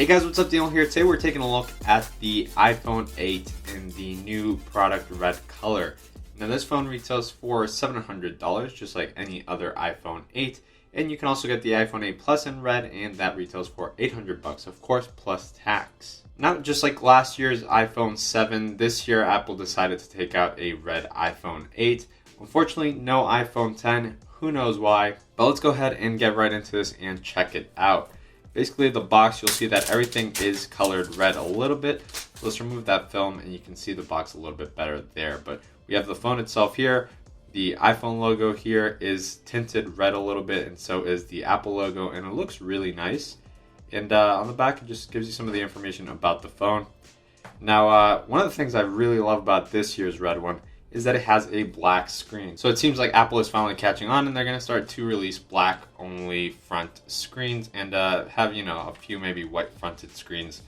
Hey guys, what's up? Daniel here. Today we're taking a look at the iPhone 8 in the new product red color. Now this phone retails for $700, just like any other iPhone 8. And you can also get the iPhone 8 Plus in red, and that retails for $800, of course, plus tax. Now, just like last year's iPhone 7, this year Apple decided to take out a red iPhone 8. Unfortunately, no iPhone 10. Who knows why? But let's go ahead and get right into this and check it out. Basically, the box, you'll see that everything is colored red a little bit. So let's remove that film and you can see the box a little bit better there. But we have the phone itself here. The iPhone logo here is tinted red a little bit, and so is the Apple logo, and it looks really nice. And on the back, it just gives you some of the information about the phone. Now, one of the things I really love about this year's red one is that it has a black screen. So it seems like Apple is finally catching on, and they're going to start to release black only front screens and have, a few maybe white fronted screens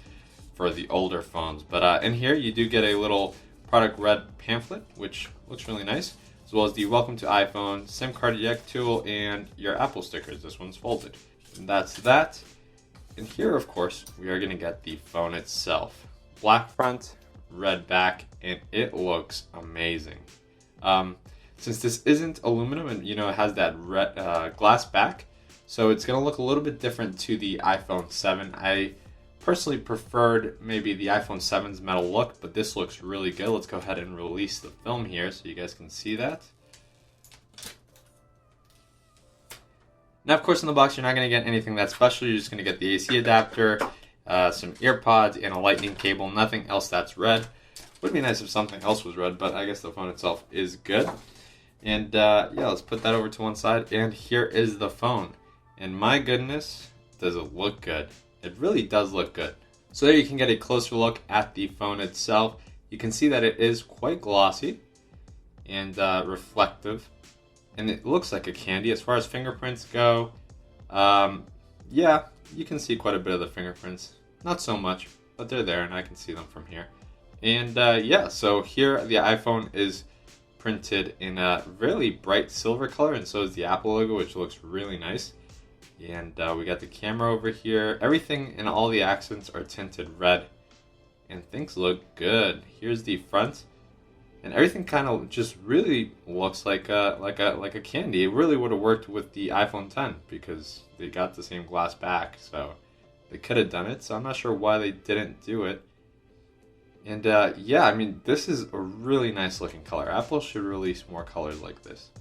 for the older phones. But in here you do get a little product red pamphlet, which looks really nice, as well as the welcome to iPhone, SIM card eject tool, and your Apple stickers. This one's folded. And that's that. And here, of course, we are going to get the phone itself. Black front, red back, and it looks amazing. Since this isn't aluminum and it has that red glass back, so it's going to look a little bit different to the iPhone 7. I personally preferred maybe the iPhone 7's metal look, but this looks really good. Let's go ahead and release the film here so you guys can see that. Now, of course, in the box, you're not going to get anything that special. You're just going to get the AC adapter, some earpods, and a lightning cable. Nothing else that's red. Would be nice if something else was red, but I guess the phone itself is good. And let's put that over to one side. And here is the phone. And my goodness, does it look good. It really does look good. So there you can get a closer look at the phone itself. You can see that it is quite glossy and reflective. And it looks like a candy. As far as fingerprints go, you can see quite a bit of the fingerprints. Not so much, but they're there and I can see them from here. And so here the iPhone is printed in a really bright silver color, and so is the Apple logo, which looks really nice. And we got the camera over here. Everything and all the accents are tinted red, and things look good. Here's the front, and everything kind of just really looks like a candy. It really would have worked with the iPhone 10 because they got the same glass back, so they could have done it. So I'm not sure why they didn't do it. And this is a really nice looking color. Apple should release more colors like this.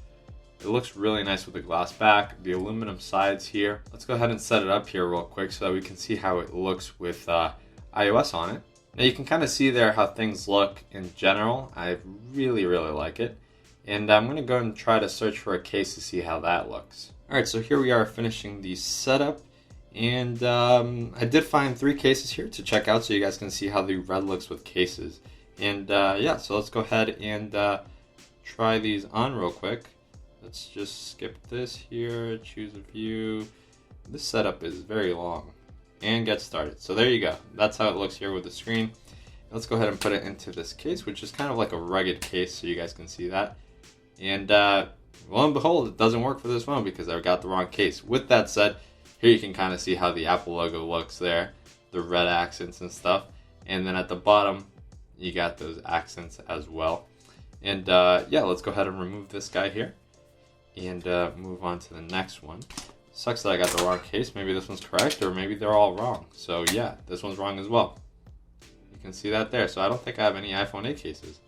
It looks really nice with the glass back, the aluminum sides here. Let's go ahead and set it up here real quick so that we can see how it looks with iOS on it. Now you can kind of see there how things look in general. I really, really like it. And I'm going to go and try to search for a case to see how that looks. Alright, so here we are finishing the setup. And I did find 3 cases here to check out so you guys can see how the red looks with cases. And so let's go ahead and try these on real quick. Let's just skip this here, choose a view. This setup is very long. And get started. So there you go. That's how it looks here with the screen. Let's go ahead and put it into this case, which is kind of like a rugged case so you guys can see that. And lo and behold, it doesn't work for this phone because I got the wrong case. With that said, here you can kind of see how the Apple logo looks there, the red accents and stuff. And then at the bottom, you got those accents as well. And let's go ahead and remove this guy here and move on to the next one. Sucks that I got the wrong case. Maybe this one's correct or maybe they're all wrong. So yeah, this one's wrong as well. You can see that there. So I don't think I have any iPhone 8 cases.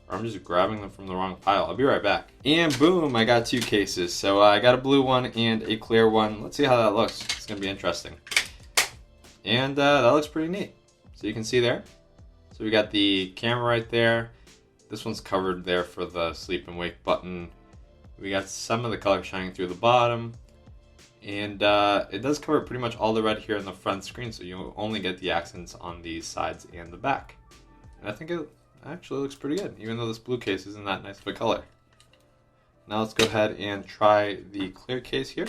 Or I'm just grabbing them from the wrong pile. I'll be right back. And boom, I got 2 cases. So I got a blue one and a clear one. Let's see how that looks. It's going to be interesting. And that looks pretty neat. So you can see there. So we got the camera right there. This one's covered there for the sleep and wake button. We got some of the color shining through the bottom. And it does cover pretty much all the red here in the front screen. So you only get the accents on the sides and the back. And I think it actually looks pretty good, even though this blue case isn't that nice of a color. Now let's go ahead and try the clear case here.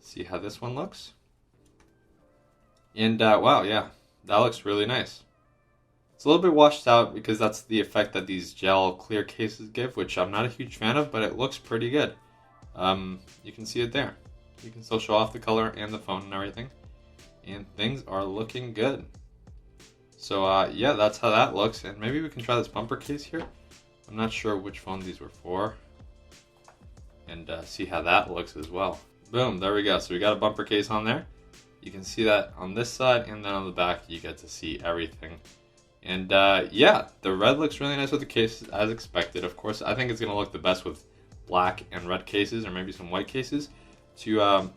See how this one looks. And wow, yeah, that looks really nice. It's a little bit washed out because that's the effect that these gel clear cases give, which I'm not a huge fan of, but it looks pretty good. You can see it there. You can still show off the color and the phone and everything. and things are looking good. So yeah, that's how that looks, and maybe we can try this bumper case here. I'm not sure which phone these were for, and see how that looks as well. Boom, there we go. So we got a bumper case on there. You can see that on this side, and then on the back you get to see everything. And yeah, the red looks really nice with the case as expected. Of course, I think it's going to look the best with black and red cases, or maybe some white cases to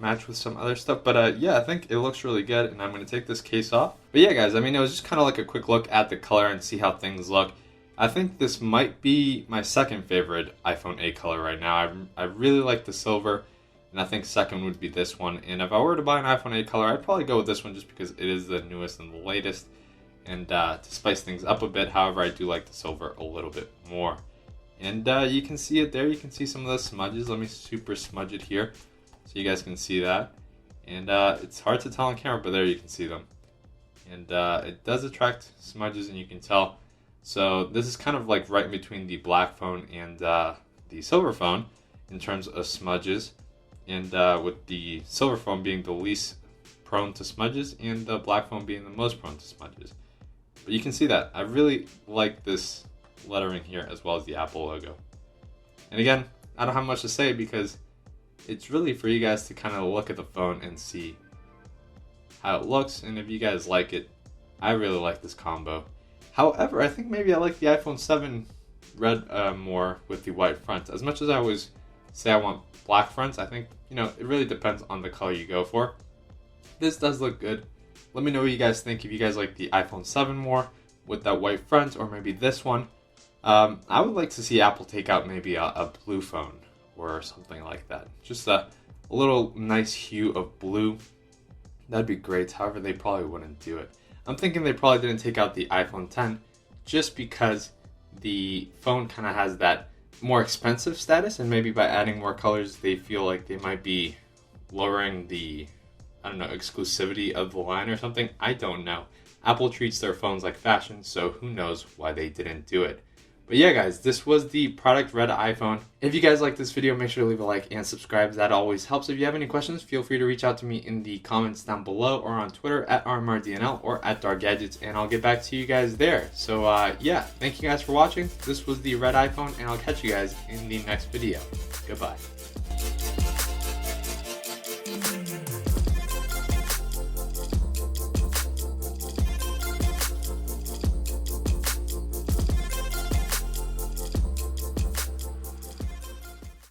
match with some other stuff. But yeah, I think it looks really good, and I'm going to take this case off. But yeah, guys, I mean, it was just kind of like a quick look at the color and see how things look. I think this might be my second favorite iPhone 8 color right now. I really like the silver, and I think second would be this one. And if I were to buy an iPhone 8 color, I'd probably go with this one just because it is the newest and the latest, and to spice things up a bit. However, I do like the silver a little bit more. And you can see it there. You can see some of the smudges. Let me super smudge it here so you guys can see that. And it's hard to tell on camera, but there you can see them. And it does attract smudges, and you can tell. So this is kind of like right in between the black phone and the silver phone in terms of smudges. And with the silver phone being the least prone to smudges and the black phone being the most prone to smudges. But you can see that. I really like this lettering here as well as the Apple logo. And again, I don't have much to say because it's really for you guys to kind of look at the phone and see how it looks. And if you guys like it, I really like this combo. However, I think maybe I like the iPhone 7 red more with the white front. As much as I always say I want black fronts, I think, you know, it really depends on the color you go for. This does look good. Let me know what you guys think. If you guys like the iPhone 7 more with that white front, or maybe this one. I would like to see Apple take out maybe a blue phone or something like that. Just a little nice hue of blue. That'd be great. However, they probably wouldn't do it. I'm thinking they probably didn't take out the iPhone 10 just because the phone kind of has that more expensive status, and maybe by adding more colors they feel like they might be lowering the, I don't know, exclusivity of the line or something. I don't know. Apple treats their phones like fashion, so who knows why they didn't do it. But yeah, guys, this was the product red iPhone. If you guys like this video, make sure to leave a like and subscribe. That always helps. If you have any questions, feel free to reach out to me in the comments down below, or on Twitter at RMRDNL or at DarkGadgets, and I'll get back to you guys there. So yeah, thank you guys for watching. This was the red iPhone, and I'll catch you guys in the next video. Goodbye.